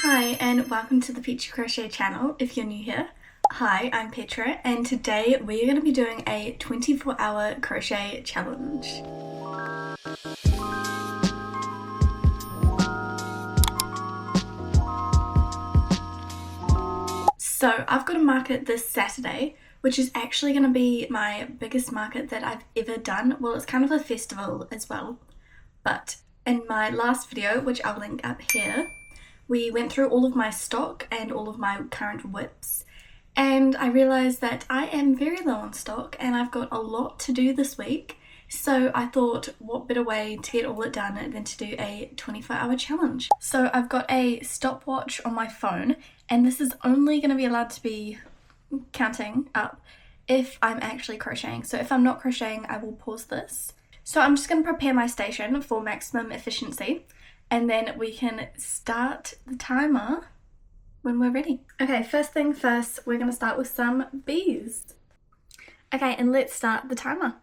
Hi and welcome to the Peachy Crochet channel if you're new here. Hi, I'm Petra and today we're going to be doing a 24-hour crochet challenge. So I've got a market this Saturday, which is actually going to be my biggest market that I've ever done. Well, it's kind of a festival as well, but in my last video, which I'll link up here, we went through all of my stock and all of my current whips, and I realised that I am very low on stock and I've got a lot to do this week. So I thought, what better way to get all it done than to do a 24-hour challenge. So I've got a stopwatch on my phone, and this is only going to be allowed to be counting up if I'm actually crocheting. So if I'm not crocheting, I will pause this. So I'm just going to prepare my station for maximum efficiency, and then we can start the timer when we're ready. Okay, first thing first, we're going to start with some bees. Okay, and let's start the timer.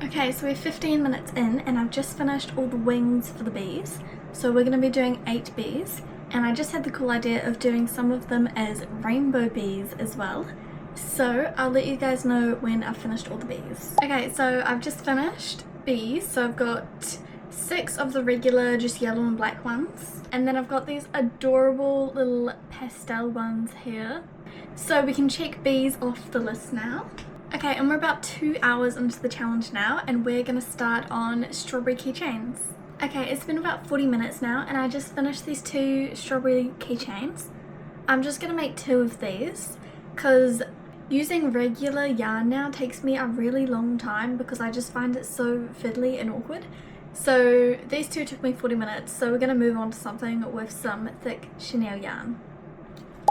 Okay, so we're 15 minutes in and I've just finished all the wings for the bees. So we're going to be doing 8 bees, and I just had the cool idea of doing some of them as rainbow bees as well. So I'll let you guys know when I've finished all the bees. Okay, so I've just finished bees. So I've got 6 of the regular just yellow and black ones, and then I've got these adorable little pastel ones here. So we can check bees off the list now. Okay, and we're about 2 hours into the challenge now, and we're going to start on strawberry keychains. Okay, it's been about 40 minutes now, and I just finished these 2 strawberry keychains. I'm just going to make 2 of these, because using regular yarn now takes me a really long time because I just find it so fiddly and awkward. So these 2 took me 40 minutes, so we're going to move on to something with some thick chenille yarn.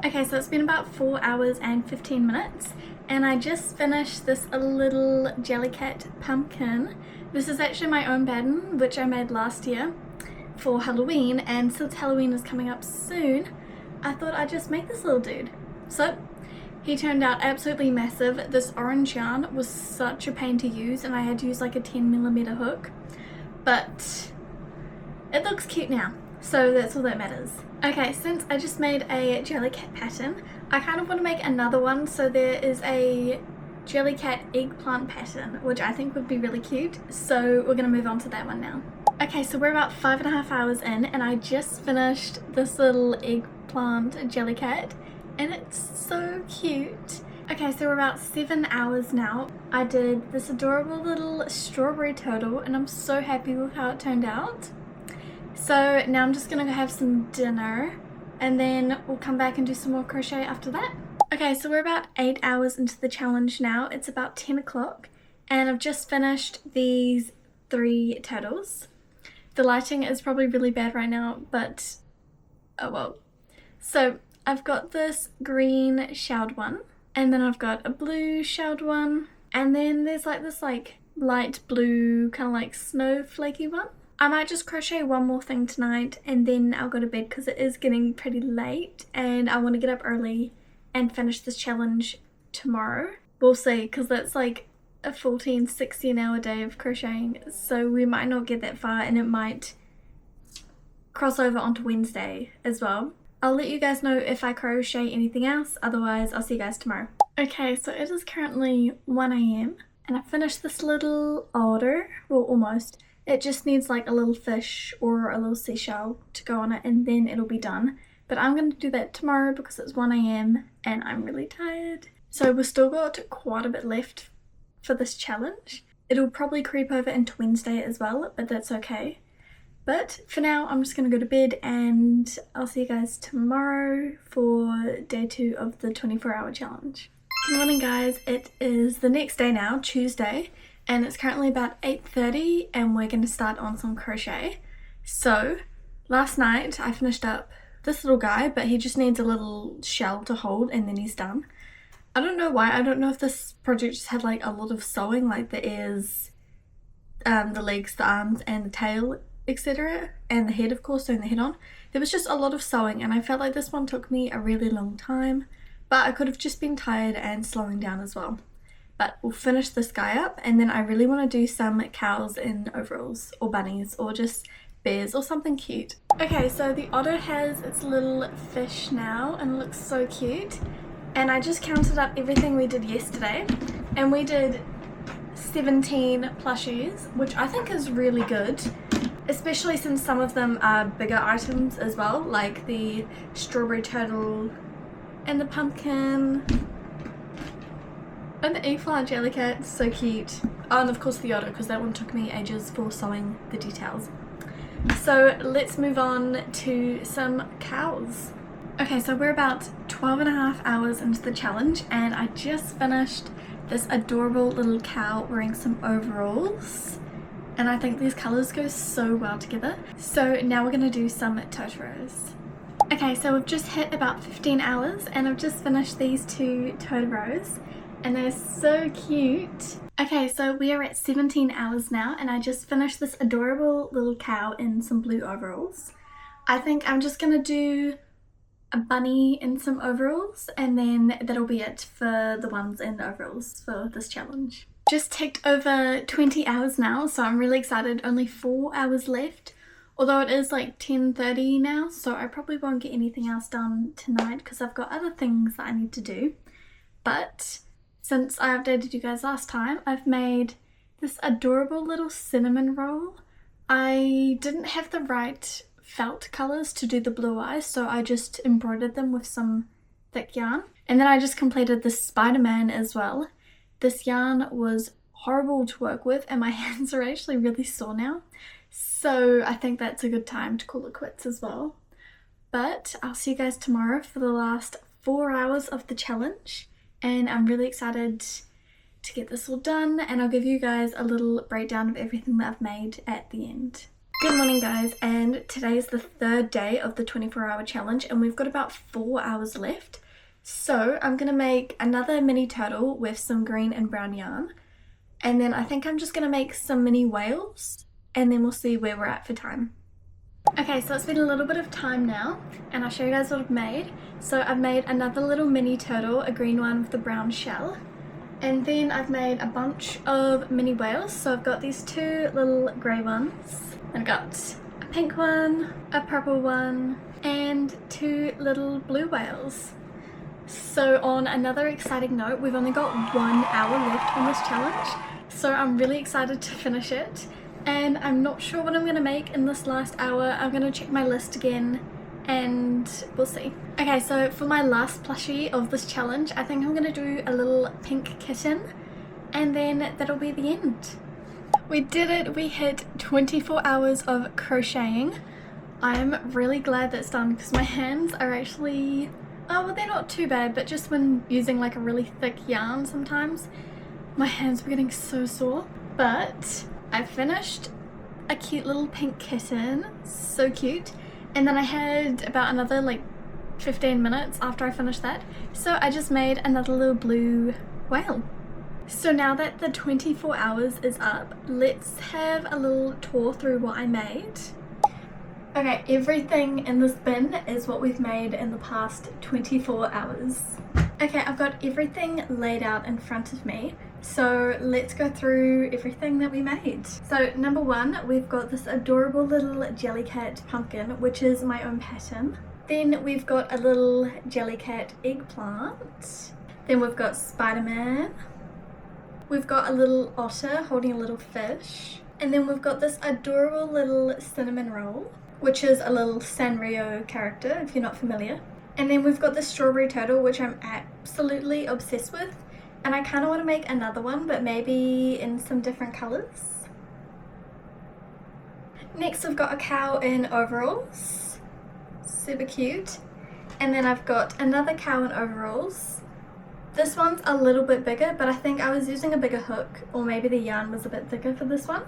Okay, so it's been about 4 hours and 15 minutes, and I just finished this little Jellycat pumpkin. This is actually my own pattern, which I made last year for Halloween, and since Halloween is coming up soon, I thought I'd just make this little dude. So he turned out absolutely massive. This orange yarn was such a pain to use, and I had to use like a 10mm hook, but it looks cute now, so that's all that matters. Okay, since I just made a Jellycat pattern, I kind of want to make another one. So there is a Jellycat eggplant pattern, which I think would be really cute, so we're going to move on to that one now. Okay, so we're about 5.5 hours in, and I just finished this little eggplant Jellycat, and it's so cute. Okay, so we're about 7 hours now. I did this adorable little strawberry turtle, and I'm so happy with how it turned out. So now I'm just gonna go have some dinner, and then we'll come back and do some more crochet after that. Okay, so we're about 8 hours into the challenge now. It's about 10 o'clock, and I've just finished these 3 turtles. The lighting is probably really bad right now, but oh well. So I've got this green shelled one, and then I've got a blue shelled one, and then there's like this like light blue kind of like snowflakey one. I might just crochet one more thing tonight and then I'll go to bed because it is getting pretty late and I want to get up early and finish this challenge tomorrow. We'll see, because that's like a 14-16 hour day of crocheting, so we might not get that far and it might cross over onto Wednesday as well. I'll let you guys know if I crochet anything else, otherwise I'll see you guys tomorrow. Okay, so it is currently 1 AM and I finished this little otter, well almost. It just needs like a little fish or a little seashell to go on it, and then it'll be done. But I'm going to do that tomorrow because it's 1 AM and I'm really tired. So we've still got quite a bit left for this challenge. It'll probably creep over into Wednesday as well, but that's okay. But for now, I'm just going to go to bed, and I'll see you guys tomorrow for day 2 of the 24-hour challenge. Good morning guys, it is the next day now, Tuesday. And it's currently about 8:30 and we're going to start on some crochet. So last night I finished up this little guy, but he just needs a little shell to hold and then he's done. I don't know why. I don't know if this project just had like a lot of sewing, like the ears, the legs, the arms and the tail, etc. And the head, of course, sewing the head on. There was just a lot of sewing and I felt like this one took me a really long time, but I could have just been tired and slowing down as well. But we'll finish this guy up, and then I really want to do some cows in overalls or bunnies or just bears or something cute. Okay, so the otter has its little fish now and looks so cute. And I just counted up everything we did yesterday, and we did 17 plushies, which I think is really good, especially since some of them are bigger items as well, like the strawberry turtle and the pumpkin and the e-flower jellycat, so cute. Oh, and of course the otter, because that one took me ages for sewing the details. So let's move on to some cows. Okay, so we're about 12.5 hours into the challenge, and I just finished this adorable little cow wearing some overalls, and I think these colours go so well together. So now we're going to do some Totoros. Okay, so we've just hit about 15 hours and I've just finished these two Totoros and they're so cute. Okay, so we are at 17 hours now and I just finished this adorable little cow in some blue overalls. I think I'm just going to do a bunny in some overalls and then that'll be it for the ones in overalls for this challenge. Just ticked over 20 hours now, so I'm really excited. Only 4 hours left, although it is like 10:30 now, so I probably won't get anything else done tonight because I've got other things that I need to do. But since I updated you guys last time, I've made this adorable little cinnamon roll. I didn't have the right felt colours to do the blue eyes, so I just embroidered them with some thick yarn. And then I just completed the Spider-Man as well. This yarn was horrible to work with and my hands are actually really sore now. So I think that's a good time to call it quits as well. But I'll see you guys tomorrow for the last 4 hours of the challenge. And I'm really excited to get this all done, and I'll give you guys a little breakdown of everything that I've made at the end. Good morning guys, and today is the 3rd day of the 24-hour challenge and we've got about 4 hours left. So I'm going to make another mini turtle with some green and brown yarn, and then I think I'm just going to make some mini whales and then we'll see where we're at for time. Okay, so it's been a little bit of time now and I'll show you guys what I've made. So I've made another little mini turtle, a green one with the brown shell. And then I've made a bunch of mini whales. So I've got these 2 little grey ones. I've got a pink one, a purple one, and 2 little blue whales. So on another exciting note, we've only got 1 hour left on this challenge. So I'm really excited to finish it. And I'm not sure what I'm going to make in this last hour. I'm going to check my list again and we'll see. Okay, so for my last plushie of this challenge, I think I'm going to do a little pink kitten and then that'll be the end. We did it! We hit 24 hours of crocheting. I'm really glad that's done because my hands are actually, oh well, they're not too bad, but just when using like a really thick yarn sometimes my hands were getting so sore. But I finished a cute little pink kitten, so cute, and then I had about another like 15 minutes after I finished that, so I just made another little blue whale. So now that the 24 hours is up, let's have a little tour through what I made. Okay, everything in this bin is what we've made in the past 24 hours. Okay, I've got everything laid out in front of me. So let's go through everything that we made. So number 1, we've got this adorable little jellycat pumpkin, which is my own pattern. Then we've got a little jellycat eggplant. Then we've got Spider-Man. We've got a little otter holding a little fish. And then we've got this adorable little cinnamon roll, which is a little Sanrio character if you're not familiar. And then we've got the strawberry turtle, which I'm absolutely obsessed with. And I kind of want to make another one, but maybe in some different colours. Next I've got a cow in overalls. Super cute. And then I've got another cow in overalls. This one's a little bit bigger, but I think I was using a bigger hook, or maybe the yarn was a bit thicker for this one.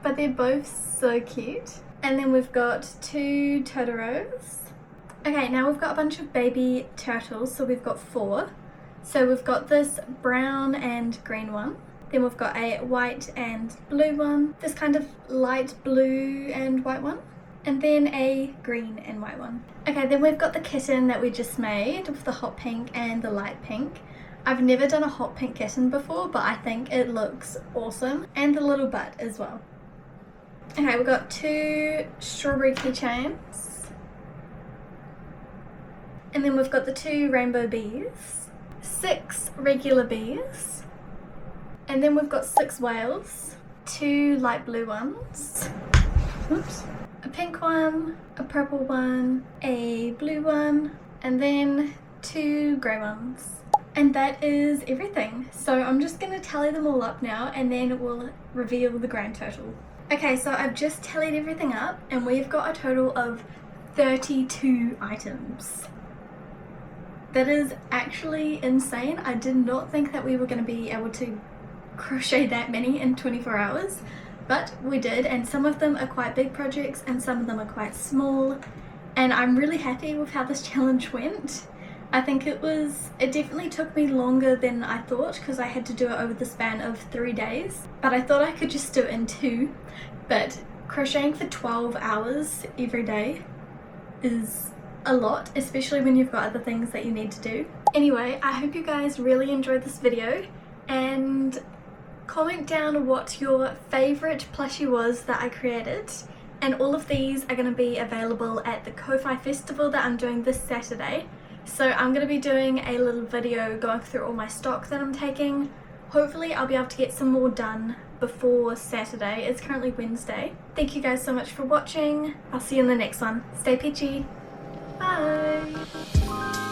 But they're both so cute. And then we've got 2 Totoros. Okay, now we've got a bunch of baby turtles, so we've got 4. So we've got this brown and green one. Then we've got a white and blue one. This kind of light blue and white one. And then a green and white one. Okay, then we've got the kitten that we just made with the hot pink and the light pink. I've never done a hot pink kitten before, but I think it looks awesome. And the little butt as well. Okay, we've got 2 strawberry keychains. And then we've got the 2 rainbow bees, 6 regular bees, and then we've got 6 whales, 2 light blue ones, oops, a pink one, a purple one, a blue one, and then 2 grey ones. And that is everything. So I'm just going to tally them all up now and then we'll reveal the grand total. Okay, so I've just tallied everything up and we've got a total of 32 items. That is actually insane. I did not think that we were going to be able to crochet that many in 24 hours, but we did, and some of them are quite big projects and some of them are quite small, and I'm really happy with how this challenge went. I think it definitely took me longer than I thought because I had to do it over the span of 3 days, but I thought I could just do it in 2, but crocheting for 12 hours every day is a lot, especially when you've got other things that you need to do. Anyway, I hope you guys really enjoyed this video, and comment down what your favorite plushie was that I created, and all of these are going to be available at the Ko-Fi festival that I'm doing this Saturday. So I'm going to be doing a little video going through all my stock that I'm taking. Hopefully I'll be able to get some more done before Saturday. It's currently Wednesday. Thank you guys so much for watching. I'll see you in the next one. Stay peachy. Bye!